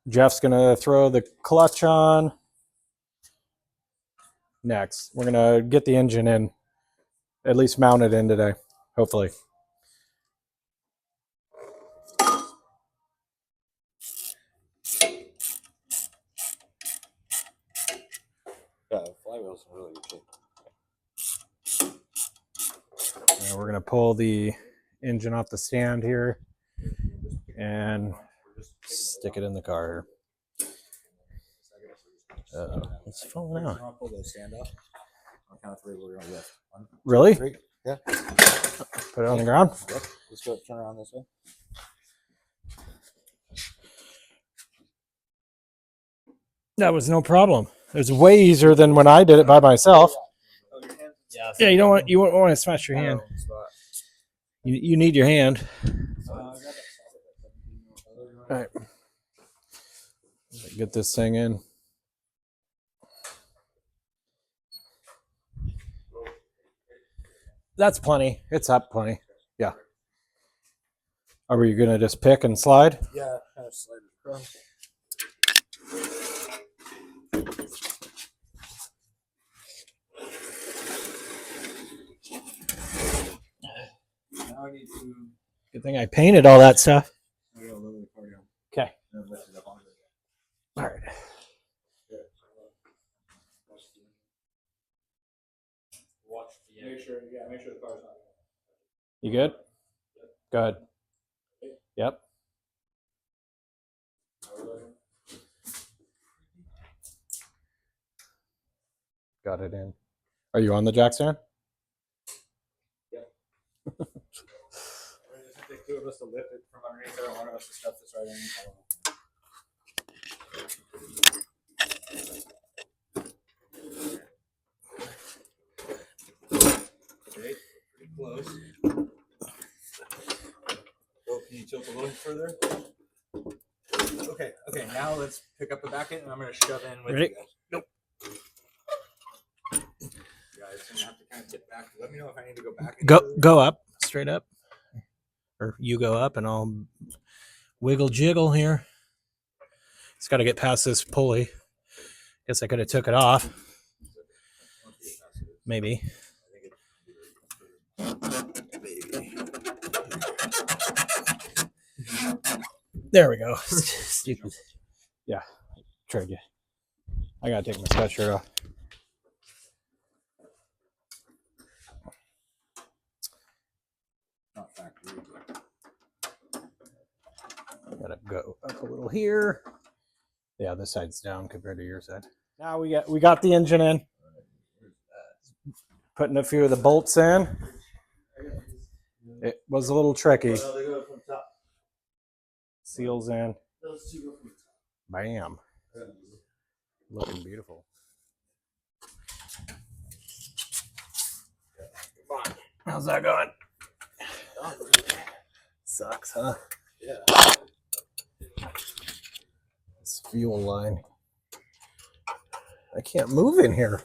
Jeff's gonna throw the clutch on next. We're gonna get the engine in, at least mount it in today, hopefully. Yeah, the flywheel's in really good shape. And we're gonna pull the engine off the stand here and stick it in the car. It's falling out. I'll pull the stand up. On count of 3, we're gonna lift. 1, 2, Really? 3. Yeah. Put it on the ground. Yep. Let's go turn around this way. That was no problem. It was way easier than when I did it by myself. Yeah, you don't want to smash your hand. You need your hand. All right. Get this thing in. That's plenty. It's up plenty. Yeah. Are we going to just pick and slide? Yeah, kind of slide it across. Now I need to. Good thing I painted all that stuff. Okay. All right. Make sure the car's not. You good? Go ahead. Yep. Got it in. Are you on the jack stand? Yep. I just take 2 of us to lift it from underneath there, and 1 of us to stuff this right underneath. Okay, pretty close. Oh, can you tilt a little further? Okay, now let's pick up the back end, and I'm going to shove in with Ready? you guys. Nope. You guys going to have to kind of tip back. Let me know if I need to go back. Go up, straight up. Or you go up and I'll wiggle jiggle here. It's got to get past this pulley. Guess I could have took it off. Maybe. There we go. Stupid. Yeah, tried you. I gotta take my sweatshirt off. Not factory. Gotta go up a little here. Yeah, this side's down compared to your side. Now we got the engine in. Putting a few of the bolts in. It was a little tricky. Seals in. Bam. Looking beautiful. How's that going? Sucks, huh? Yeah. This fuel line. I can't move in here.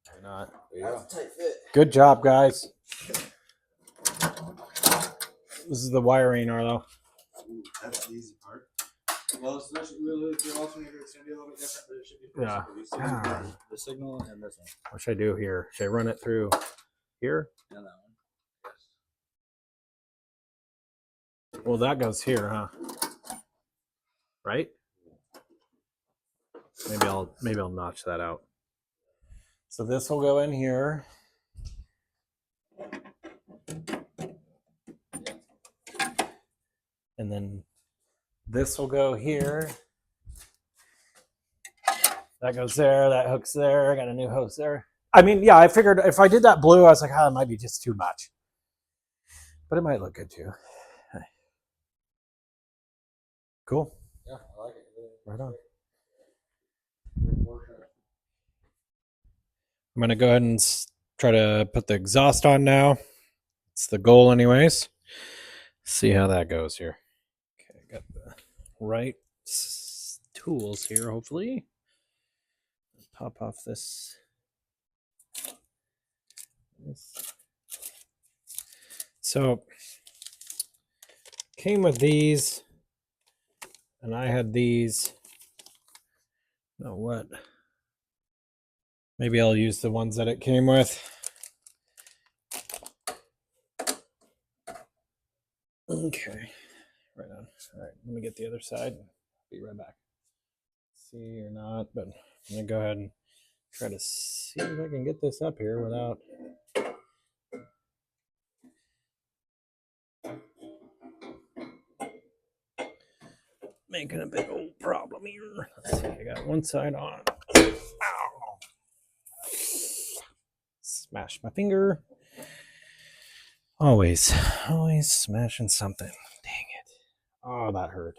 Why not? That's a tight fit. Good job, guys. This is the wiring, Arlo. That's the easy part. Well, especially the alternator, it's going to be a little bit different, but it should be pretty Yeah. simple. The signal and this one. What should I do here? Should I run it through here? And that one. Well, that goes here, huh? Right? Maybe I'll notch that out. So this will go in here. And then this will go here. That goes there. That hook's there. I got a new hose there. I mean, yeah, I figured if I did that blue, I was like, it might be just too much. But it might look good too. Cool. Yeah, I like it. Right on. I'm going to go ahead and try to put the exhaust on now. It's the goal anyways. See how that goes here. Okay, got the right tools here, hopefully. Pop off this. So, came with these, and I had these. Oh, what? Maybe I'll use the ones that it came with. Okay, right on. All right, let me get the other side. Be right back. See or not, but I'm gonna go ahead and try to see if I can get this up here without making a big old problem here. Let's see, I got one side on. Ow! Smash my finger. Always smashing something. Dang it. Oh, that hurt.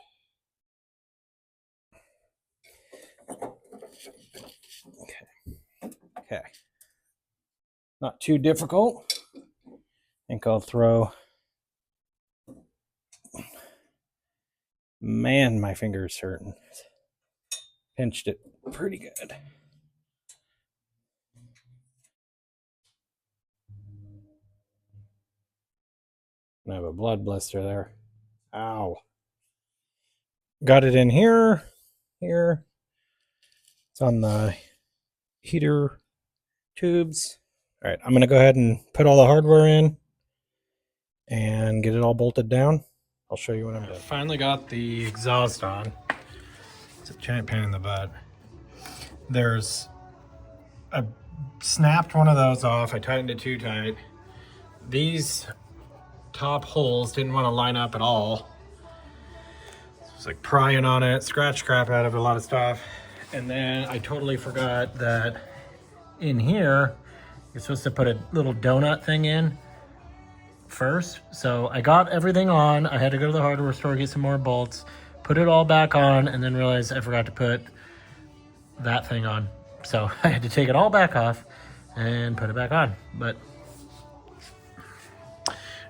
Okay. Not too difficult. I think I'll throw. Man, my finger's hurting. Pinched it pretty good. I have a blood blister there. Ow. Got it in here. Here. It's on the heater tubes. All right, I'm going to go ahead and put all the hardware in and get it all bolted down. I'll show you when I'm done. Finally got the exhaust on. It's a giant pain in the butt. I snapped one of those off. I tightened it too tight. These top holes didn't want to line up at all. It was like prying on it, scratched crap out of a lot of stuff. And then I totally forgot that in here, you're supposed to put a little donut thing in first. So I got everything on. I had to go to the hardware store, get some more bolts, put it all back on, and then realized I forgot to put that thing on. So I had to take it all back off and put it back on. But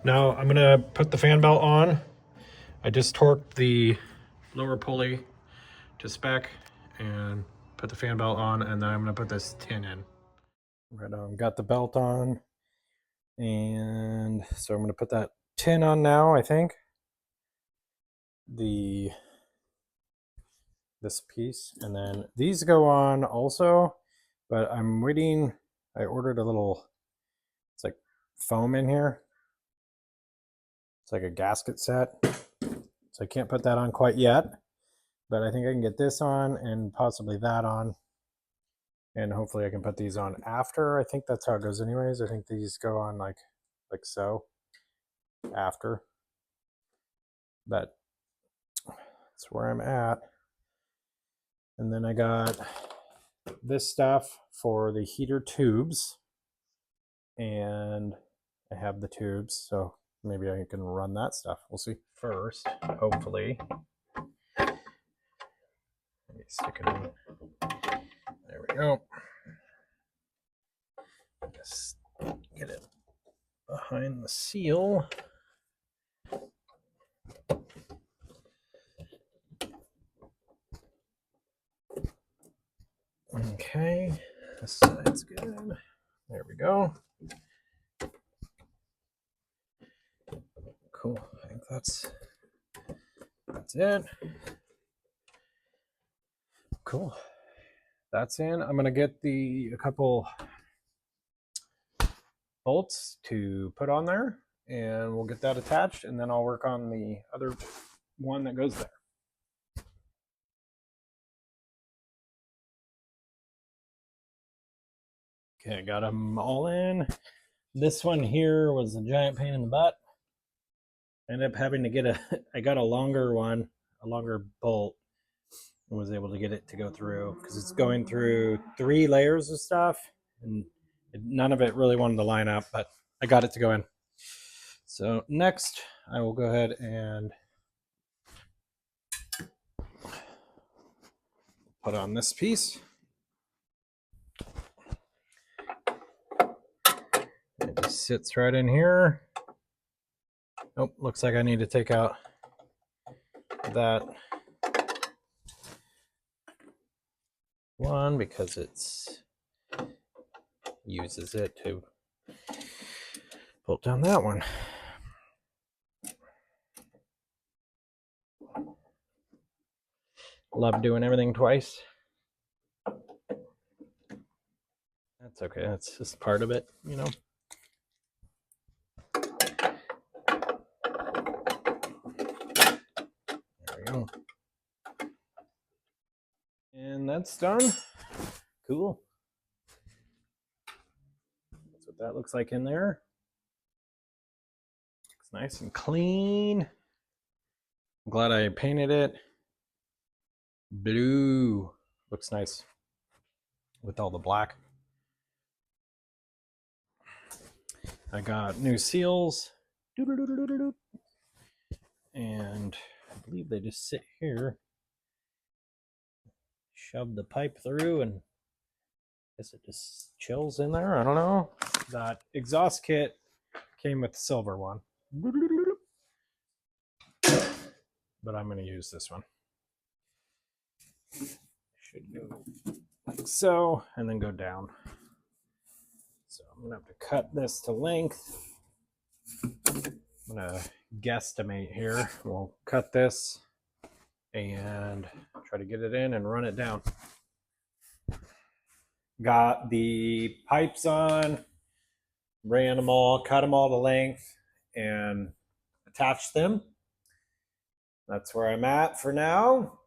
now I'm gonna put the fan belt on. I just torqued the lower pulley to spec and put the fan belt on, and then I'm gonna put this tin in. Right on, got the belt on. And so I'm gonna put that tin on now, I think. This piece, and then these go on also, but I'm waiting. I ordered a little, it's like foam in here. It's like a gasket set. So I can't put that on quite yet, but I think I can get this on and possibly that on. And hopefully I can put these on after. I think that's how it goes anyways. I think these go on like so after. But that's where I'm at. And then I got this stuff for the heater tubes. And I have the tubes, so maybe I can run that stuff. We'll see. First, hopefully. Let me stick it in. There we go. Just get it behind the seal. Okay, this side's good. There we go. Cool. I think that's it. Cool. That's in. I'm gonna get a couple bolts to put on there, and we'll get that attached, and then I'll work on the other one that goes there. Okay, got them all in. This one here was a giant pain in the butt. I ended up having to get I got a longer one, a longer bolt, and was able to get it to go through because it's going through 3 layers of stuff, and none of it really wanted to line up, but I got it to go in. So next, I will go ahead and put on this piece. It just sits right in here. Oh, looks like I need to take out that one because it's uses it to bolt down that one. Love doing everything twice. That's okay. That's just part of it, you know. There we go. And that's done. Cool. That's what that looks like in there. Looks nice and clean. I'm glad I painted it blue. Looks nice with all the black. I got new seals. And I believe they just sit here. Shove the pipe through and I guess it just chills in there. I don't know. That exhaust kit came with the silver one. But I'm going to use this one. Should go like so and then go down. So I'm going to have to cut this to length. I'm going to guesstimate here. We'll cut this and try to get it in and run it down. Got the pipes on, ran them all, cut them all to length, and attached them. That's where I'm at for now.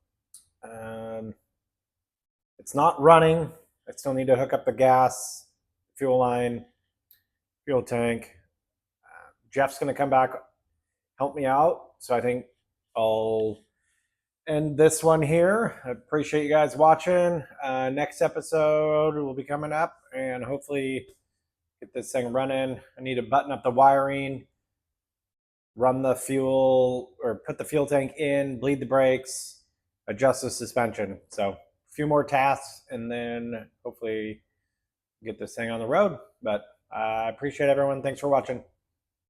It's not running. I still need to hook up the gas, fuel line, fuel tank. Jeff's going to come back, help me out. So I think I'll end this one here. I appreciate you guys watching. Next episode will be coming up and hopefully get this thing running. I need to button up the wiring, run the fuel or put the fuel tank in, bleed the brakes, adjust the suspension. So a few more tasks and then hopefully get this thing on the road. But I appreciate everyone. Thanks for watching.